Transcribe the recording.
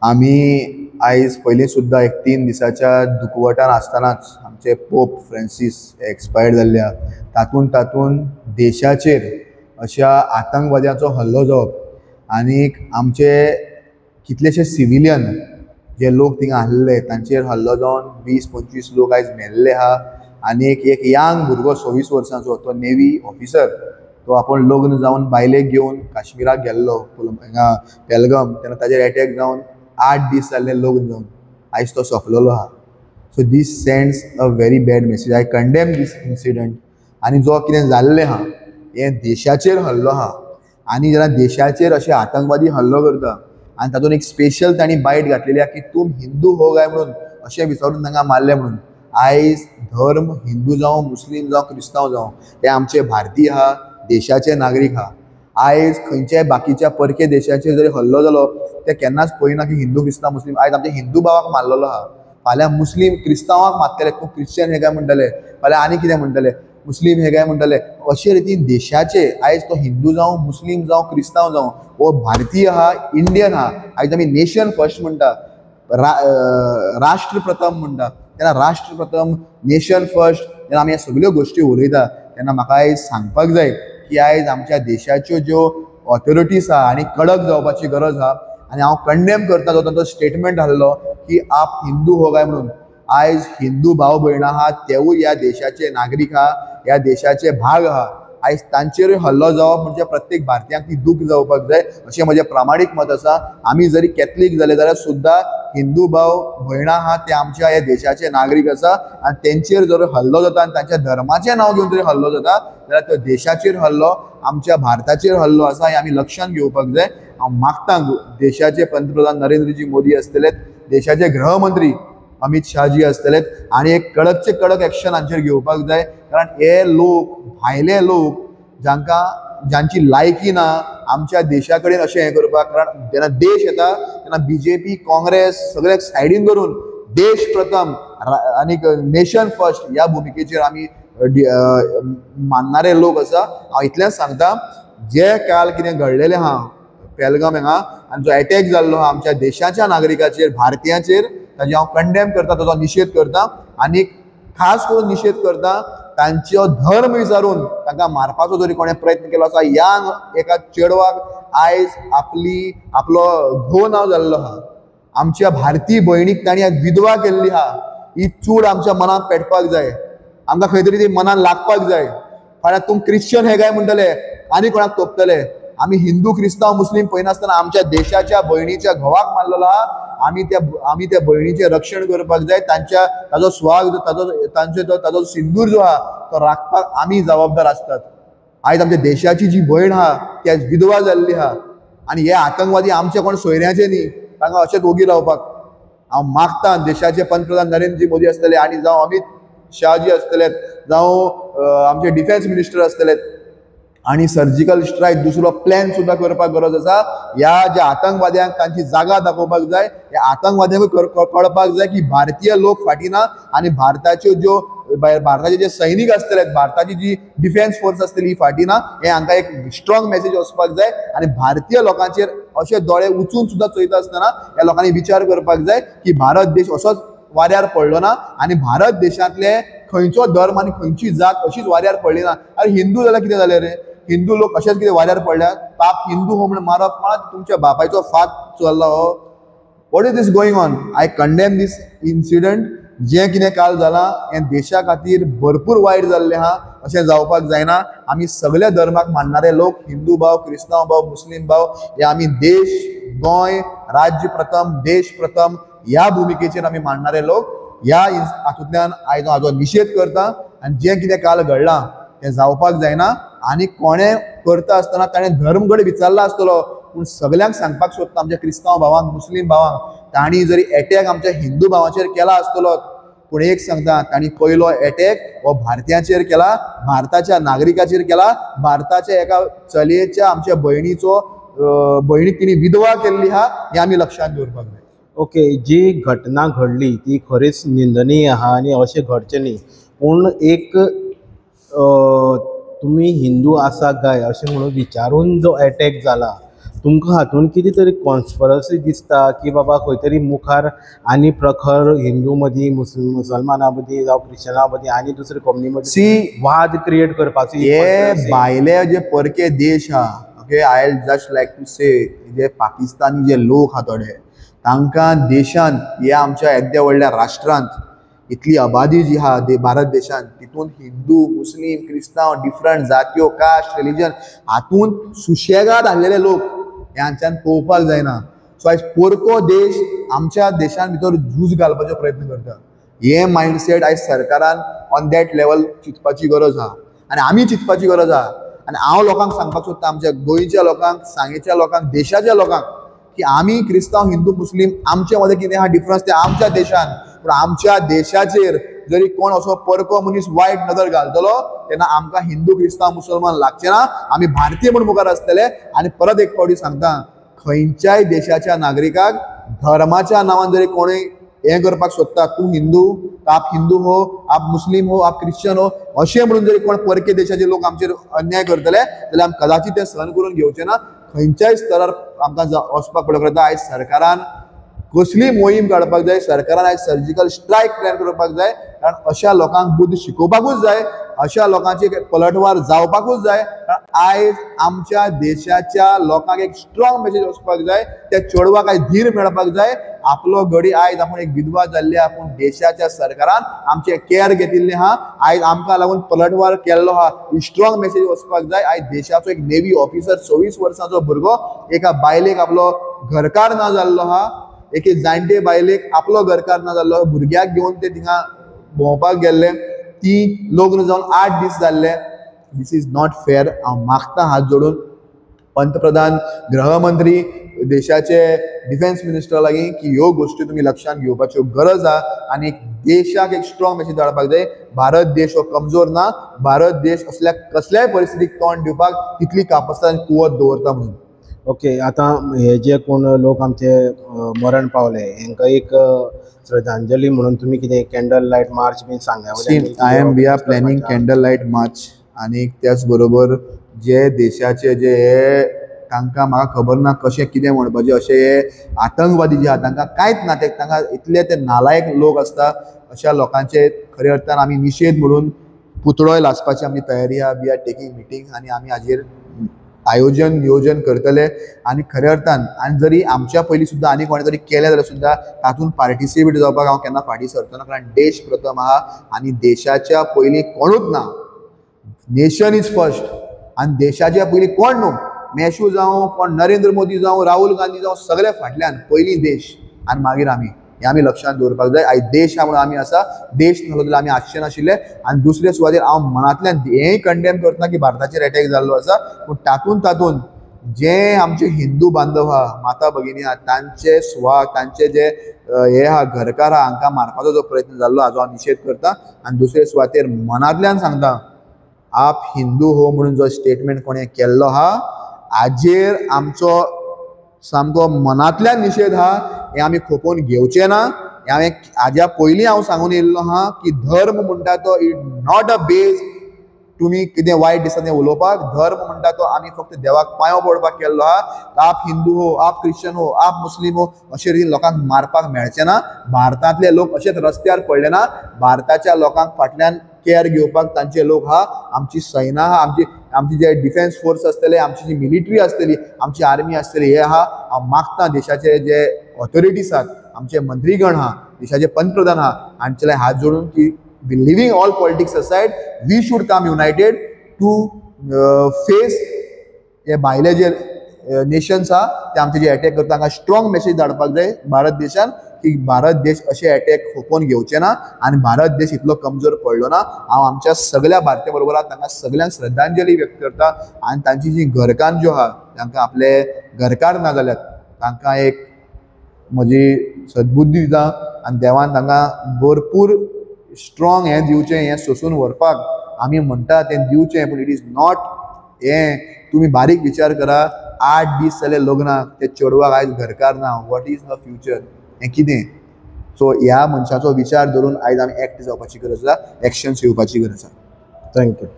आम्ही आयज पयलीं सुद्दां एक 3 दिसाच्या दुखवटान आसतनाच आमचे पोप फ्रांसीस एक्सपायर्ड जाल्ले आहा। तातूंत देशाचेर अशा आतंकवाद्याचो हल्लो जावप आनीक आमचे कितलेशे सिविलियन जे लोक थिंगा आसले तांचेर हल्लो जावन 20-25 लोक आयज मेल्ले आहा। आनीक एक यंग भुरगो 26 वर्सांचो तो नेवी ऑफिसर तो आपूण लग्न जावन बायलेक घेवन काश्मीराक गेल्लो हिंगा पेलगम तेन्ना ताजेर एटॅक जावन 8 दीस जाल्ले लग्न जावन आयज तो सोंपलेलो आहा। So this sends a very bad message. I condemn this incident. आनी जो कितें जाल्लें आहा हें देशाचेर हल्लो आहा आनी जेन्ना देशाचेर अशे आतंकवादी हल्लो करता आनी तातूंत एक स्पेशल तांणी बायट घातलेली आहा की तूं हिंदू हो काय म्हणून अशें विचारून तांकां मारलें म्हणून। आयज धर्म हिंदू जावं मुस्लीम जावं क्रिस्तांव जावं हे आमचे भारतीय आहा, देशाचे नागरीक आहा। आयज खंयच्याय बाकीच्या परके देशाचेर जरी हल्लो जालो ते केन्नाच पळयना की हिंदू क्रिस्तांव मुस्लीम। आयज आमच्या हिंदू भावाक मारलेलो आहा, फाल्यां मुस्लीम क्रिस्तांवाक मारतले, तूं क्रिश्चन हे काय म्हणटले, फाल्यां आनी कितें म्हणटले, मुस्लीम हे काय म्हणटले। अशे रितीन देशाचे आयज तो हिंदू जावं मुस्लीम जावं क्रिस्तांव जावं वो भारतीय आहा, इंडियन आहा। आयज आमी नेशन फर्स्ट म्हणटा, राष्ट्र प्रथम म्हणटा, तेन्ना राष्ट्र प्रथम नेशन फर्स्ट जेन्ना आमी ह्या सगळ्यो गोश्टी उलयता तेन्ना म्हाका आयज सांगपाक जाय की आयज आमच्या देशाच्यो ज्यो ऑथॉरिटीज आहा आनी कडक जावपाची गरज आहा। आनी हांव कंडेम करता जो तांचो स्टेटमेंट आहलो की आप हिंदू हो काय म्हणून। आयज हिंदू भाव भयण आहा तेवूय ह्या देशाचे नागरीक आहा, ह्या देशाचे भाग आहा। आयज तांचेरूय हल्लो जावप म्हणजे प्रत्येक भारतीयाक ती दूख जावपाक जाय अशें म्हजें प्रामाणीक मत आसा। आमी जरी कॅथलीक जाले जाल्यार सुद्दां हिंदू भाव भयणां आहा ते आमच्या ह्या देशाचे नागरीक आसा आनी तेंचेर जर हल्लो जाता आनी तांच्या धर्माचें नांव घेवन जरी हल्लो जाता जाल्यार तो देशाचेर हल्लो, आमच्या भारताचेर हल्लो आसा हें आमी लक्षांत घेवपाक जाय। हांव मागतां देशाचे पंतप्रधान नरेंद्रजी मोदी आसतले, देशाचे गृहमंत्री अमित शाहजी आसतले आनी एक कडकचे कडक एक्शन हांचेर घेवपाक जाय। कारण हे लोक भायले लोक ज्यांची लायकी ना आमच्या देशा कडेन अशें हें करपाक। कारण जेन्ना देश येता तेन्ना बीजेपी काँग्रेस सगळ्याक सायडीन धरून देश प्रथम आनीक नेशन फर्स्ट ह्या भुमिकेचेर आमी मानणारे लोक आसा। हांव इतलेंच सांगता जे काल कितें घडलेलें आहा पेलगाम हांगा आनी जो एटॅक जाल्लो आहा आमच्या देशाच्या नागरिकाचेर भारतीयांचेर ताजे हांव कंडेम करता, ताचो निशेध करता आनी खास करून निशेध करता तांचो धर्म विचारून तांकां मारपाचो जरी कोणें प्रयत्न केलो आसा। ह्या एका चेडवाक आयज आपलो घोव नांव जाल्लो आहा, आमच्या भारतीय भयणीक तांणी विधवा केल्ली आहा। ही चूड आमच्या मनांत पेटपाक जाय, आमकां खंय तरी ती मनान लागपाक जाय। फाल्यां तूं क्रिश्चन हे काय म्हणटले आनी कोणाक तोपतले। आमी हिंदू क्रिस्तांव मुस्लीम पळयनासतना आमच्या देशाच्या भयणीच्या घोवाक मारलेलो आहा। आमी त्या भयणीचें रक्षण करपाक जाय, ताजो स्वाग ताजो सिंदूर जो आहा तो राखपाक आमी जबाबदार आसतात। आयज आमच्या देशाची जी भयण आहा ती आयज विधवा जाल्ली आहा आनी हे आतंकवादी आमचे कोण सोयऱ्याचे न्ही, तांकां अशेंच ओगी रावपाक। हांव मागतां देशाचे पंतप्रधान नरेंद्रजी मोदी आसतले आनी जावं अमित शाहजी आसतले, जावं आमचे डिफेन्स मिनिस्टर आसतले आनी सर्जिकल स्ट्रायक दुसरो प्लॅन सुद्दां करपाक गरज आसा। ह्या ज्या आतंकवाद्यांक तांची जागा दाखोवपाक जाय, ह्या आतंकवाद्यांकूय कळपाक जाय की भारतीय लोक फाटी ना आनी भारताचे जे सैनीक आसतले, भारताची जी डिफेन्स फोर्स आसतली ही फाटी ना। हें हांकां एक स्ट्रॉंग मेसेज वचपाक जाय आनी भारतीय लोकांचेर अशे दोळे उचून सुद्दां चोयता आसतना ह्या लोकांनी विचार करपाक जाय की भारत देश असोच वाऱ्यार पडलो ना आनी भारत देशांतले खंयचो धर्म आनी खंयची जात अशीच वाऱ्यार पडली ना। अरे हिंदू जाल्यार कितें जालें रे, हिंदू लोक अशेंच कितें वाऱ्यार पडल्यात? पाप हिंदू हो म्हणून मारप मात तुमच्या बापायचो फात चल्ला हो। What is this going on? I condemn this incident. जें कितें काल जालां हें देशा खातीर भरपूर वायट जाल्लें आहा, अशें जावपाक जायना। आमी सगळ्या धर्माक मानणारे लोक, हिंदू भाव, क्रिस्तांव भाव, मुस्लीम भाव, हे आमी देश, गोंय, राज्य प्रथम, देश प्रथम ह्या भुमिकेचेर आमी मानणारे लोक। ह्या हातूंतल्यान आयज हाजो निशेध करता आनी जें कितें काल घडलां तें जावपाक जायना। आनी कोणें करता आसतना ताणें धर्म कडेन विचारला आसतलो, पूण सगळ्यांक सांगपाक सोदता आमच्या क्रिस्तांव भावांक, मुस्लीम भावांक, तांणी जरी एटॅक आमच्या हिंदू भावांचेर केला आसतलो पूण एक सांगता तांणी पयलो अटॅक हो भारतीयांचेर केला, भारताच्या नागरिकाचेर केला, भारताच्या एका चलयेच्या आमच्या भयणीक तिणी विधवा केल्ली आहा हें आमी लक्षांत दवरपाक जाय। ओके, जी घटना घडली ती खरीच निंदनीय आहा आनी अशें घडचें न्ही। पूण एक तुमी हिंदू आसा काय अशें म्हणून विचारून जो अटॅक जाला तुमकां हातून कितें तरी कॉन्स्परसी दिसता की बाबा खंय तरी मुखार आनी प्रखर हिंदू मदीं मुसलमाना मदीं जावं क्रिश्चना मदीं आनी दुसरे कम्युनिटी मदीं वाद क्रिएट करपाचो हे भायले जे परके देश हा, okay, I just like to say जे पाकिस्तानी जे लोक हा थोडे तांकां देशांत हे आमच्या येद्या व्हडल्या राष्ट्रांत इतली आबादी जी हा भारत देशांत तितून हिंदू मुस्लिम क्रिस्तांव डिफरंट जात्यो कास्ट रिलीजन हातून सुशेगाद आसलेले लोक हे हांच्यान पळोवपाक जायना. सो आयज पोरको देश आमच्या देशां भितर झूज घालपाचो प्रयत्न करता. हे मायंडसेट आयज सरकारान ऑन दॅट लेवल चिंतपाची गरज आहा आनी आमी चिंतपाची गरज आहा. आनी हांव लोकांक सांगपाक सोदता, आमच्या गोंयच्या लोकांक, सांगेच्या लोकांक, देशाच्या लोकांक, की आमी क्रिस्तांव हिंदू मुस्लिम आमच्या मदें कितें आहा डिफरन्स ते आमच्या देशान, पूण आमच्या देशाचेर जरी कोण असो परको मनीस वायट नदर घालतलो तेन्ना आमकां हिंदू क्रिस्तांव मुसलमान लागचे ना. आमी भारतीय म्हणून मुखार आसतले. आनी परत एक फावटी सांगता, खंयच्याय देशाच्या नागरिकाक धर्माच्या नांवान जरी कोणूय हें करपाक सोदता, तूं हिंदू, आप हिंदू हो, आप मुस्लिम हो, आप क्रिश्चन हो, अशें म्हणून जरी कोण परके देशाचे लोक आमचेर अन्याय करतले जाल्यार आमी कदाचित ते सहन करून घेवचे ना. खंयच्याय स्तरार आमकां वचपाक पडटा. आयज सरकारान कसली मोहीम काडपाक जाय, सरकारान आयज सर्जिकल स्ट्रायक प्लॅन करपाक जाय, कारण अशा लोकांक बुद्ध शिकोवपाकूच जाय, अशा लोकांची पलटवार जावपाकूच जाय. आयज आमच्या देशाच्या लोकांक एक स्ट्रॉंग मेसेज वचपाक जाय, त्या चेडवाक आयज धीर मेळपाक जाय. आपलो घडी आयज आपूण एक विधवा जाल्ले, आपूण देशाच्या सरकारान आमचे केअर घेतिल्ले हा, आयज आमकां लागून पलटवार केल्लो हा, ही स्ट्रॉंग मेसेज वचपाक जाय. आयज देशाचो एक नेव्ही ऑफिसर 26 वर्सांचो भुरगो एका बायलेक आपलो घरकार ना जाल्लो हा, एके जाणटे बायलेक आपलो घरकार ना जाल्लो भुरग्याक घेवन ते थिंगा भोंवपाक गेल्ले, ती लग्न जावन 8 दीस जाल्ले. दिस इज नॉट फेअर. हांव मागता हात जोडून पंतप्रधान, गृहमंत्री, देशाचे डिफेन्स मिनिस्टर लागीं की ह्यो गोश्टी तुमी लक्षांत घेवपाच्यो गरज आहा आनी देशाक एक स्ट्रॉंग मेसेज धाडपाक जाय. भारत देश हो कमजोर ना. भारत देश असल्या कसल्याय परिस्थितीक तोंड दिवपाक तितली कापासीटी आनी कुवत दवरता म्हणून. ओके, आतां हे जे कोण लोक आमचे मरण पावले हांकां एक श्रद्धांजली म्हणून तुमी कितें कॅन्डल लायट मार्च बी सांगया? We are planning candle light march. आनी त्याच बरोबर जे देशाचे जे तांकां म्हाका खबर ना कशें कितें म्हणपाचें, अशें हे आतंकवादी जे आहा तांकां कांयच ना, तांकां इतले ते नालायक लोक आसता. अशा लोकांचे खऱ्या अर्थान आमी निशेध म्हणून पुतळोय लासपाची आमची तयारी आहा. वी आर टेकिंग मिटींग आनी आमी हाजेर आयोजन नियोजन करतले. आनी खऱ्या अर्थान आनी जरी आमच्या पयलीं सुद्दां आनी कोणे तरी केलें जाल्यार सुद्दां तातूंत पार्टिसिपेट जावपाक हांव केन्ना फाटीं सरतना, कारण देश प्रथम आहा आनी देशाच्या पयलीं कोणूच ना. Nation is first. आनी देशाच्या पयलीं कोण न्हू, मेशू जावं कोण, नरेंद्र मोदी जावं, राहुल गांधी जावं, सगळे फाटल्यान पयलीं देश आनी मागीर आमी. हे आमी लक्षांत दवरपाक जाय. आयज देश हा म्हणून आमी आसा. देश नासलो जाल्यार आमी आसचे नाशिल्ले. आनी दुसरे सुवातेर हांव मनांतल्यान हेंय कंडेम करतना की भारताचेर अटॅक जाल्लो आसा, पूण तातूंत जे आमचे हिंदू बांधव आहा, माता भगिनी आहा, तांचे सुवाग, तांचे जे हे आहा घरकार आहा, हांकां मारपाचो जो प्रयत्न जाल्लो हाजो हांव निशेध करता. आनी दुसरे सुवातेर मनांतल्यान सांगता, आप हिंदू हो म्हणून जो स्टेटमेंट कोणें केल्लो आहा हाजेर आमचो सामको मनांतल्यान निशेध आहा. हे आमी खोपोवन घेवचे ना. हाज्या पयलीं हांव सांगून येयल्लो आहा की धर्म म्हणटा तो इट नॉट अ बेज तुमी कितें वायट दिसता तें उलोवपाक. धर्म म्हणटा तो आमी फक्त देवाक पांयो पडपाक केल्लो आहा. आप हिंदू हो, आप क्रिश्चन हो, आप मुस्लीम हो, अशे रितीन लोकांक मारपाक मेळचें ना. भारतांतले लोक अशेच रस्त्यार पडले ना. भारताच्या लोकांक फाटल्यान केअर घेवपाक तांचे लोक आहा, आमची सैना आहा, आमची जे डिफेन्स फोर्स आसतले, आमची जी मिलिटरी आसतली, आमची आर्मी आसतली, हे आहा. हांव मागता देशाचे जे ऑथॉरिटीज आहात, आमचे मंत्रीगण आहा, देशाचे पंतप्रधान आहा, हांचे हात जोडून की leaving all politics aside, we should come united to face हे भायले जे नेशन्स आहा ते आमचे जे अटॅक करता तांकां स्ट्रॉंग मेसेज धाडपाक जाय भारत देशान की भारत देश अशे अटॅक खोपोवन घेवचे ना आनी भारत देश इतलो कमजोर पडलो ना. हांव आमच्या सगळ्या भारतीय बरोबर तांकां सगळ्यांक श्रद्धांजली व्यक्त करता. आनी तांची जी घरकान्न ज्यो आहा तांकां आपले घरकार ना जाल्यात तांकां एक म्हजी सद्बुद्धी दिता आनी देवान तांकां भरपूर स्ट्रॉंग हें दिवचें, हें सोसून व्हरपाक आमी म्हणटा तें दिवचें. पूण इट इज नॉट हें तुमी बारीक विचार करा. 8 दीस जाले लग्नाक, ते चेडवाक आयज घरकार ना. What is her future? हें कितें? सो ह्या मनशाचो विचार धरून आयज आमी एक्ट जावपाची गरज आसा, एक्शन्स येवपाची गरज आसा. थँक्यू.